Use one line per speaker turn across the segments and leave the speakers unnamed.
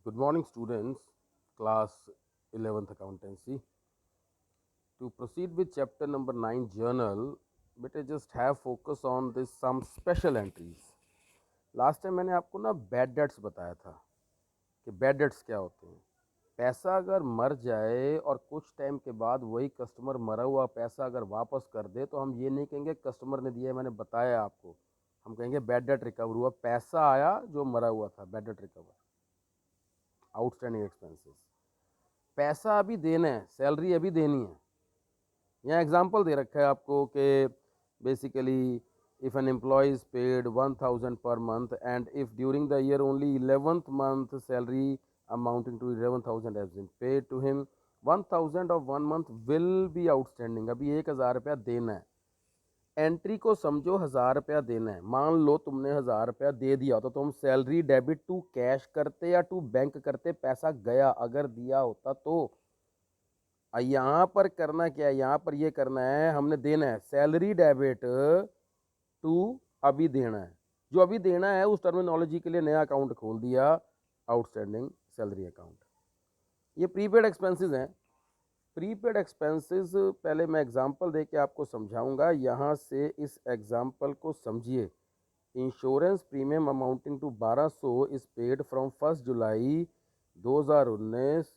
Good morning, students, class 11th accountancy. To proceed with chapter number 9 journal, better just have focus on this some special entries. Last time मैंने आपको ना bad debts बताया था कि bad debts क्या होते हैं। पैसा अगर मर जाए और कुछ टाइम के बाद वही कस्टमर मरा हुआ पैसा अगर वापस कर दे तो हम ये नहीं कहेंगे कस्टमर ने दिया है, मैंने बताया आपको। हम कहेंगे बैड डेट रिकवर हुआ, पैसा आया जो मरा हुआ था, bad debt recover. Outstanding expenses, पैसा अभी देना है, सैलरी अभी देनी है। यहाँ एग्जांपल दे रखा है आपको कि basically if an employee is paid 1000 per month and if during the year only 11th month salary amounting to 11,000 has been paid to him, 1000 of 1 month will be outstanding. अभी 1000 रुपया देना है। एंट्री को समझो 1000 रुपया देना है। मान लो तुमने 1000 रुपया दे दिया तो तुम सैलरी डेबिट टू कैश करते या टू बैंक करते, पैसा गया अगर दिया होता तो। यहाँ पर करना क्या है, यहाँ पर ये करना है, हमने देना है सैलरी डेबिट टू, अभी देना है। जो अभी देना है उस टर्मिनोलॉजी के लिए नया अकाउंट खोल दिया, आउटस्टैंडिंग सैलरी अकाउंट। ये प्रीपेड एक्सपेंसेस हैं। प्रीपेड एक्सपेंसेस पहले मैं एग्जांपल दे के आपको समझाऊंगा, यहाँ से इस एग्जांपल को समझिए। Insurance premium amounting to 1200 is paid from 1 July 2019।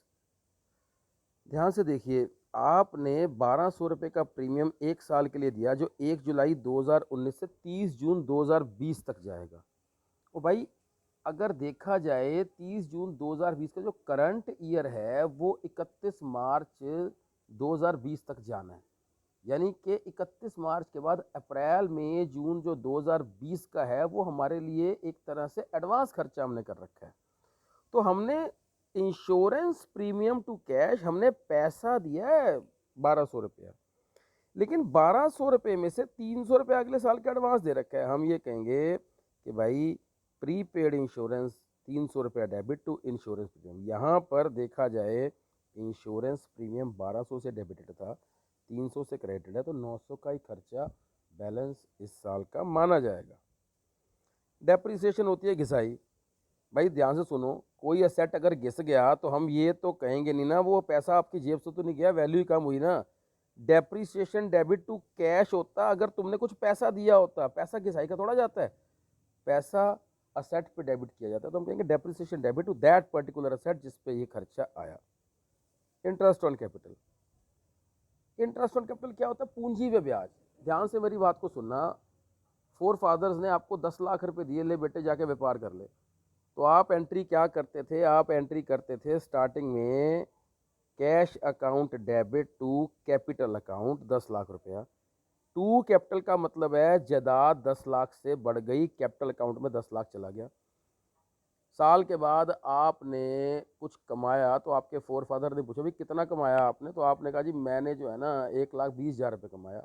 ध्यान से देखिए, आपने 1200 रुपये का प्रीमियम 1 साल के लिए दिया जो 1 जुलाई 2019 से 30 जून 2020 तक जाएगा। ओ भाई, अगर देखा जाए 30 जून 2020 का जो करंट ईयर है वो 31 मार्च 2020 तक जाना है। यानी कि 31 मार्च के बाद अप्रैल मई जून जो 2020 का है वो हमारे लिए एक तरह से एडवांस खर्चा हमने कर रखा है। तो हमने इंश्योरेंस प्रीमियम टू कैश, हमने पैसा दिया है 1200 रुपया, लेकिन 1200 रुपये में से 300 रुपये अगले साल का एडवांस दे रखा है। हम ये कहेंगे कि भाई प्रीपेड इंश्योरेंस 300 रुपया डेबिट टू इंश्योरेंस प्रीमियम। यहाँ पर देखा जाए इंश्योरेंस प्रीमियम 1200 से डेबिटेड था, 300 से क्रेडिटेड है, तो 900 का ही खर्चा बैलेंस इस साल का माना जाएगा। डेप्रिसिएशन होती है घिसाई। भाई ध्यान से सुनो, कोई असेट अगर घिस गया तो हम ये तो कहेंगे नहीं ना वो पैसा आपकी जेब से तो नहीं गया, वैल्यू ही कम हुई ना। डेप्रिसिएशन डेबिट टू कैश होता अगर तुमने कुछ पैसा दिया होता, पैसा घिसाई का थोड़ा जाता है, पैसा असेट पे डेबिट किया जाता है, तो हम कहेंगे depreciation debit to that particular asset जिस पे ये खर्चा आया। Interest on capital, interest on capital क्या होता है? पूंजी पे ब्याज। ध्यान से मेरी बात को सुनना, फोर फादर्स ने आपको 10 लाख रुपए दिए, ले बेटे जाके व्यापार कर ले, तो आप एंट्री क्या करते थे? आप एंट्री करते थे स्टार्टिंग में cash account debit to capital account 10 lakh रुपया। टू कैपिटल का मतलब है जायदाद 10 लाख से बढ़ गई, कैपिटल अकाउंट में 10 लाख चला गया। साल के बाद आपने कुछ कमाया तो आपके फोर फादर ने पूछा भाई कितना कमाया आपने, तो आपने कहा जी मैंने जो है ना 1,20,000 रुपये कमाया।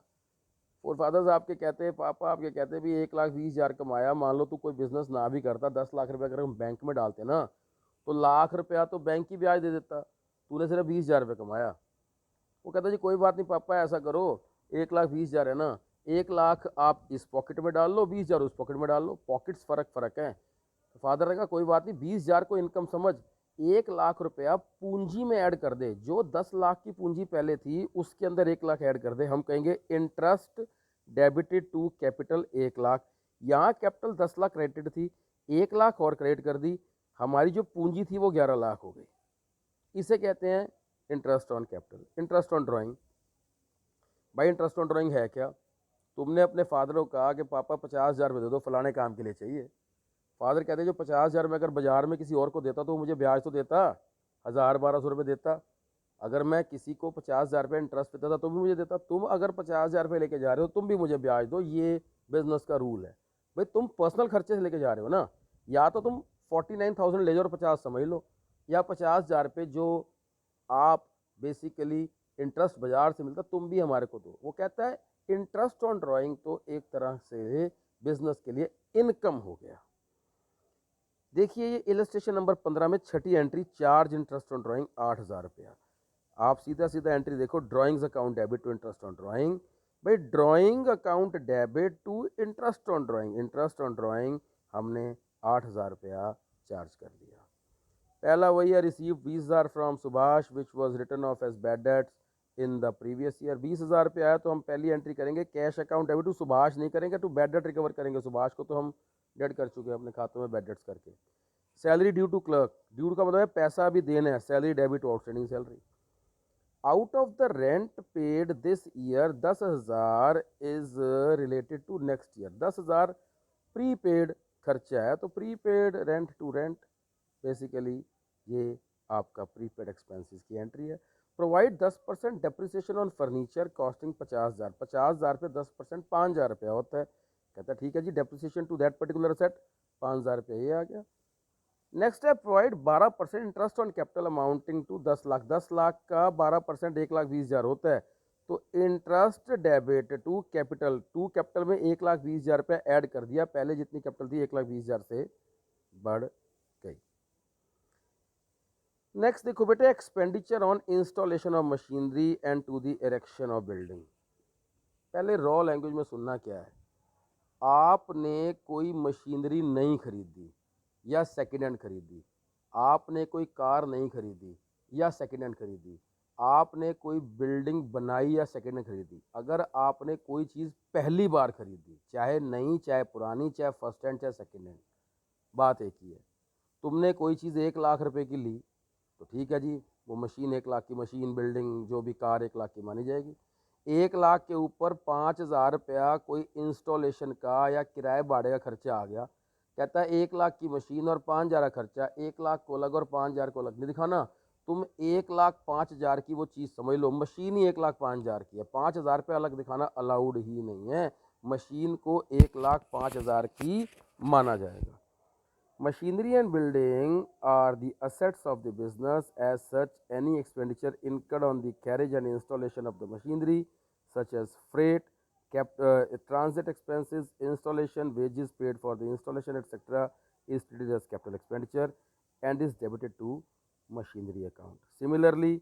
फोर फादर्स आपके कहते हैं, पापा आपके कहते हैं भी 1,20,000 कमाया, मान लो तू कोई बिजनेस ना भी करता, 10 लाख रुपये अगर हम बैंक में डालते ना तो लाख रुपया तो बैंक ही ब्याज दे देता, तूने सिर्फ 20,000 रुपये कमाया। वो कहता जी कोई बात नहीं पापा, ऐसा करो 1,20,000 है ना, 1 लाख आप इस पॉकेट में डाल लो, 20,000 उस पॉकेट में डाल लो, पॉकेट्स फर्क फर्क है। तो फादर ने कहा कोई बात नहीं, 20,000 को इनकम समझ, 1 लाख रुपया पूंजी में ऐड कर दे, जो 10 लाख की पूंजी पहले थी उसके अंदर 1 लाख ऐड कर दे। हम कहेंगे interest debited to capital 1 lakh. यहाँ कैपिटल 10 लाख क्रेडिटेड थी, 1 लाख और क्रेडिट कर दी, हमारी जो पूंजी थी वो 11 लाख हो गई। इसे कहते हैं interest on capital. Interest on drawing, भाई इंटरेस्ट ऑन ड्राइंग है क्या? तुमने अपने फादर को कहा कि पापा 50,000 दे दो फलाने काम के लिए चाहिए। फादर कहते जो 50,000 में अगर बाजार में किसी और को देता तो मुझे ब्याज तो देता, 1,000-1,200 देता। अगर मैं किसी को 50,000 इंटरेस्ट देता था तो भी मुझे देता। तुम अगर 50,000 लेके जा रहे हो तुम भी मुझे ब्याज दो, ये बिजनेस का रूल है। भाई तुम पर्सनल खर्चे से लेके जा रहे हो ना, या तो तुम 49,000 ले जाओ और 50 समझ लो, या 50,000 जो आप बेसिकली इंटरेस्ट बाजार से मिलता तुम भी हमारे को दो। वो कहता है इंटरेस्ट ऑन ड्राइंग तो एक तरह से बिजनेस के लिए इनकम हो गया। देखिए ये इलस्ट्रेशन नंबर 15 में छठी entry, charge interest on drawing 8,000 रुपया। आप सीधा सीधा एंट्री देखो, drawings account debit to interest on drawing. भाई drawing account debit to interest on drawing, interest on drawing हमने 8,000 रुपया चार्ज कर दिया। पहला वही है, receive 20,000 from Subhash which was return of as bad debts in the previous year. 20,000 रुपये आया तो हम पहली एंट्री करेंगे cash account debit to Subhash, नहीं करेंगे टू बैड डेट रिकवर करेंगे। सुभाष को तो हम डेड कर चुके हैं अपने खातों में बैड डेट्स करके। Salary due to clerk, due का मतलब है पैसा अभी देना है, salary debit to outstanding salary. Out of the rent paid this year 10,000 is related to next year. 10,000 prepaid खर्चा है, तो prepaid rent to rent, basically ये आपका प्रीपेड एक्सपेंसेस की एंट्री है। Provide 10% depreciation on furniture costing 50,000। 50,000 पे 10% 5,000 रुपया होता है। कहता है ठीक है जी, depreciation to that particular set 5,000 रुपया ये आ गया। नेक्स्ट है provide 12% interest on capital amounting to 10 lakh. 10 lakh का 12% 1,20,000 होता है, तो इंटरेस्ट डेबिट टू कैपिटल में 1,20,000 रुपया ऐड कर दिया, पहले जितनी कैपिटल थी 1,20,000 से बढ़ गई। नेक्स्ट देखो बेटे, expenditure on installation of machinery and to the erection of building. पहले रॉ लैंग्वेज में सुनना क्या है। आपने कोई मशीनरी नहीं खरीदी या सेकेंड हैंड खरीदी, आपने कोई कार नहीं खरीदी या सेकेंड हैंड खरीदी, आपने कोई बिल्डिंग बनाई या सेकेंड हैंड खरीदी, अगर आपने कोई चीज़ पहली बार खरीदी, चाहे नई चाहे पुरानी चाहे फर्स्ट हैंड चाहे सेकेंड हैंड, बात एक ही है। तुमने कोई चीज़ 1,00,000 रुपए की ली तो ठीक है जी, वो मशीन 1,00,000 की, मशीन बिल्डिंग जो भी कार 1,00,000 की मानी जाएगी। 1,00,000 के ऊपर 5,000 रुपया कोई इंस्टॉलेशन का या किराए भाड़े का खर्चा आ गया। कहता है 1,00,000 की मशीन और 5,000 का खर्चा, 1,00,000 को अलग और 5,000 को अलग नहीं दिखाना। तुम 1,05,000 की वो चीज़ समझ लो, मशीन ही 1,05,000 की है, 5,000 रुपये अलग दिखाना अलाउड ही नहीं है। मशीन को 1,05,000 की माना जाएगा। Machinery and building are the assets of the business. As such, any expenditure incurred on the carriage and installation of the machinery, such as freight, transit expenses, installation, wages paid for the installation, etc., is treated as capital expenditure and is debited to machinery account. Similarly,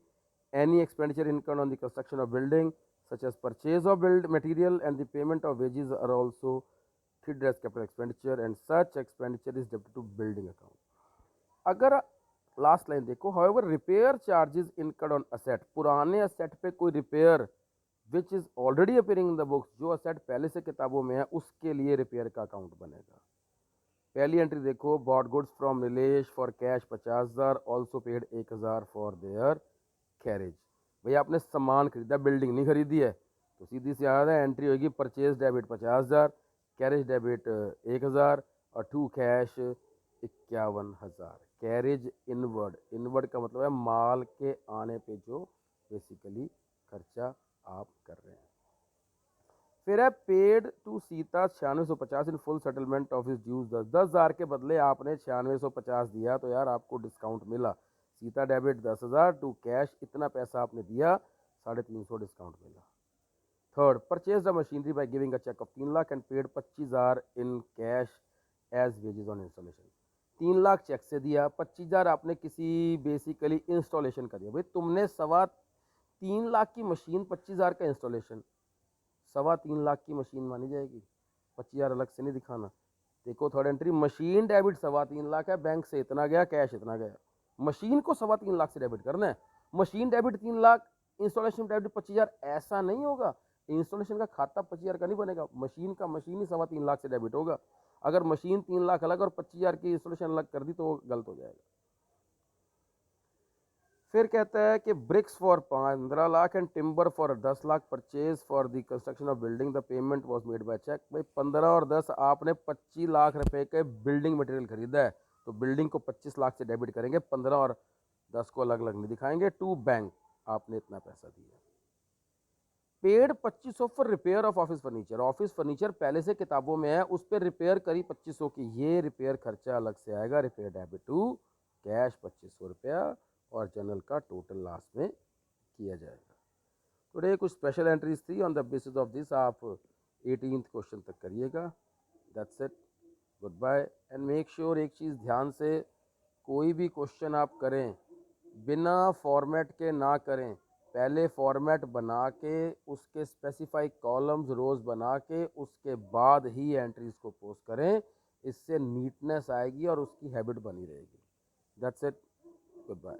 any expenditure incurred on the construction of building, such as purchase of build material and the payment of wages, are also treated as capital expenditure and such expenditure is debited to building account. अगर last line देखो, however repair charges incurred on asset, पुराने asset पे कोई repair which is already appearing in the books, जो asset पहले से किताबों में है उसके लिए रिपेयर का अकाउंट बनेगा। पहली एंट्री देखो, bought goods from Nilesh for cash 50,000, also paid 1,000 for their carriage. भैया आपने सामान खरीदा, बिल्डिंग नहीं खरीदी है, तो सीधी सी याद है एंट्री होगी परचेज डेबिट 50,000, कैरेज डेबिट 1,000 और to cash 51,000। Carriage inward, inward का मतलब है माल के आने पे जो बेसिकली खर्चा आप कर रहे हैं। फिर है paid to Sita 9650 in full settlement of his dues. 10,000 के बदले आपने 9650 दिया तो यार आपको डिस्काउंट मिला। सीता डेबिट 10,000 टू कैश, इतना पैसा आपने दिया, 350 डिस्काउंट मिला। Third, purchase the machinery by giving a cheque of 3 lakh and paid 25,000 in cash as wages on installation. 3 lakh cheque से दिया, 25,000 आपने किसी बेसिकली इंस्टॉलेशन का दिया। भाई तुमने 3.25 लाख की मशीन, 25,000 का इंस्टॉलेशन, 3.25 लाख की मशीन मानी जाएगी, 25,000 अलग से नहीं दिखाना। देखो third entry, machine debit 3.25 lakh है, बैंक से इतना गया, कैश इतना गया। मशीन को 3.25 लाख से डेबिट करना है, machine debit 3 lakh, installation debit 25,000, ऐसा नहीं होगा। इंस्टॉलेशन का खाता 25,000 का नहीं बनेगा, मशीन का मशीन ही 3.25 लाख से डेबिट होगा। अगर मशीन 3 लाख अलग और 25,000 की इंस्टॉलेशन अलग कर दी तो वो गलत हो जाएगा। फिर कहता है कि bricks for 15 lakh and timber for 10 lakh purchase for the construction of building, the payment was made by cheque. भाई 15 और 10 आपने 25 लाख रुपए के बिल्डिंग मटेरियल खरीदा है, तो बिल्डिंग को 25 लाख से डेबिट करेंगे, 15 और 10 को अलग अलग नहीं दिखाएंगे। टू बैंक, आपने इतना पैसा दिया। Paid 2500 for repair of office furniture, office furniture पहले से किताबों में है, उस पर रिपेयर करी 2500 की, ये रिपेयर खर्चा अलग से आएगा, रिपेयर डेबिट टू कैश 2500 रुपया और जनरल का टोटल लास्ट में किया जाएगा। टुडे कुछ स्पेशल एंट्रीज थी, on the basis of this आप 18th क्वेश्चन तक करिएगा। That's it, good bye and make sure एक चीज़ ध्यान से, कोई भी क्वेश्चन आप करें बिना फॉर्मेट के ना करें, पहले फॉर्मेट बना के उसके स्पेसिफाई कॉलम्स रोज़ बना के उसके बाद ही एंट्रीज को पोस्ट करें, इससे नीटनेस आएगी और उसकी हैबिट बनी रहेगी। That's it. Goodbye.